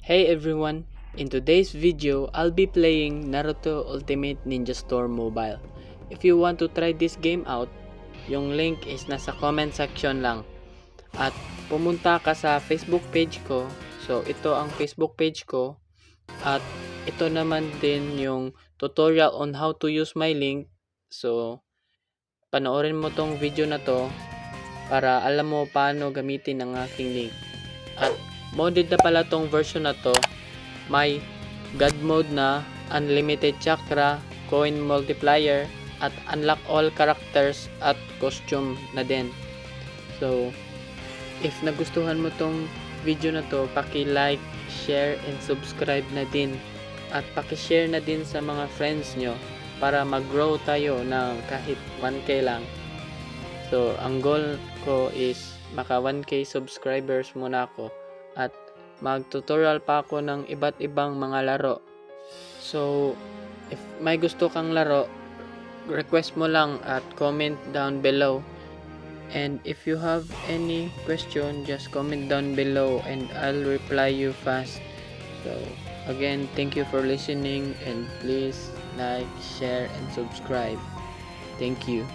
Hey everyone! In today's video, I'll be playing Naruto Ultimate Ninja Storm Mobile. If you want to try this game out, yung link is nasa comment section lang. At pumunta ka sa Facebook page ko. So ito ang Facebook page ko. At ito naman din yung tutorial on how to use my link. So panoorin mo tong video na to para alam mo paano gamitin ang aking link. At modded na pala tong version na to. May God mode na, unlimited chakra, coin multiplier, at unlock all characters at costume na din. So, if nagustuhan mo tong video na to, paki-like, share, and subscribe na din. At paki-share na din sa mga friends nyo para mag-grow tayo ng kahit 1k lang. So, ang goal ko is maka 1k subscribers muna ako at mag-tutorial pa ako ng iba't ibang mga laro. So, if may gusto kang laro, request mo lang at comment down below. And if you have any question, just comment down below and I'll reply you fast. So, again, thank you for listening and please like, share, and subscribe. Thank you.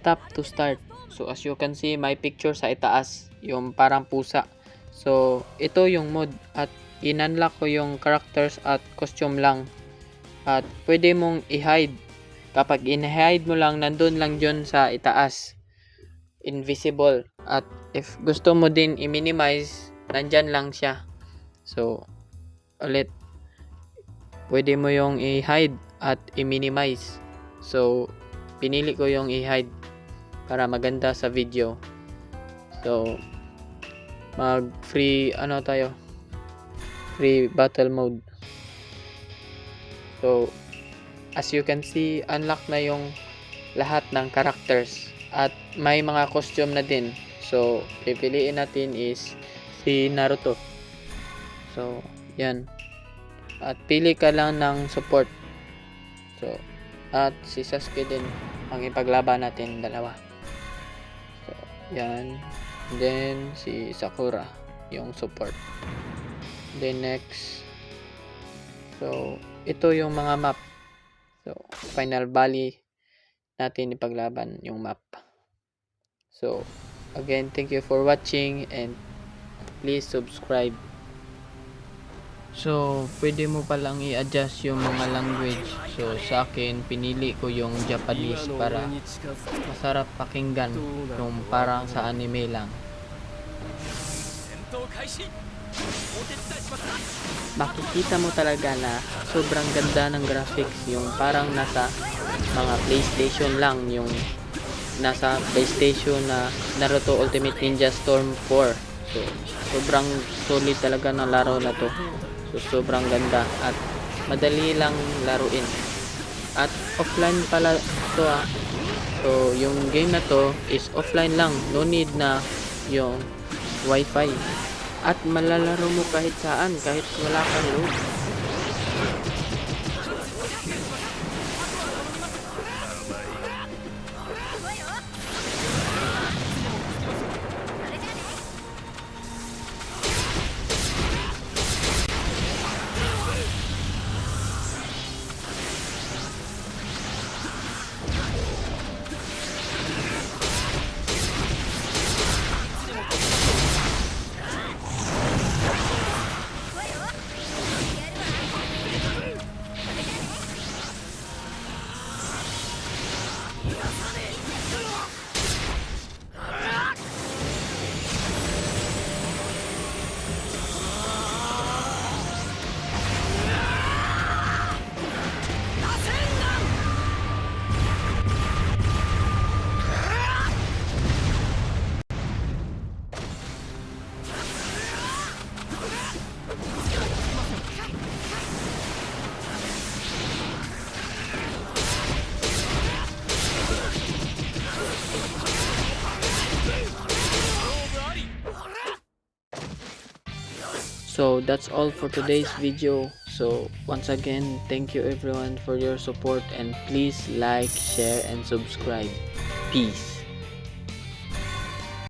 Tap to start. So as you can see, may picture sa itaas, yung parang pusa. So ito yung mod at in-unlock ko yung characters at costume lang. At pwede mong i-hide. Kapag in-hide mo lang, nandun lang dyan sa itaas. Invisible. At if gusto mo din i-minimize, nandyan lang siya. So ulit, pwede mo yung i-hide at i-minimize. So pinili ko yung i-hide para maganda sa video. So mag free free battle mode. So as you can see, unlock na yung lahat ng characters at may mga costume na din. So pipiliin natin is si Naruto. So yan, at pili ka lang ng support. So at si Sasuke din ang ipaglaban natin, dalawa. So yan. Then si Sakura yung support. Then next, so ito yung mga map. So Final Valley natin ipaglaban yung map. So again, thank you for watching and please subscribe. So pwede mo palang i-adjust yung mga language. So sa akin, pinili ko yung Japanese para masarap pakinggan, yung parang sa anime lang. Makikita mo talaga na sobrang ganda ng graphics, yung parang nasa mga PlayStation lang, yung nasa PlayStation na Naruto Ultimate Ninja Storm 4. So sobrang solid talaga ng laro na to. So sobrang ganda at madali lang laruin. At offline pala to ah. So yung game na to is offline lang, no need na yung wifi. At malalaro mo kahit saan, kahit wala kang load. So that's all for today's video. So once again, thank you everyone for your support, and please like, share and subscribe. Peace.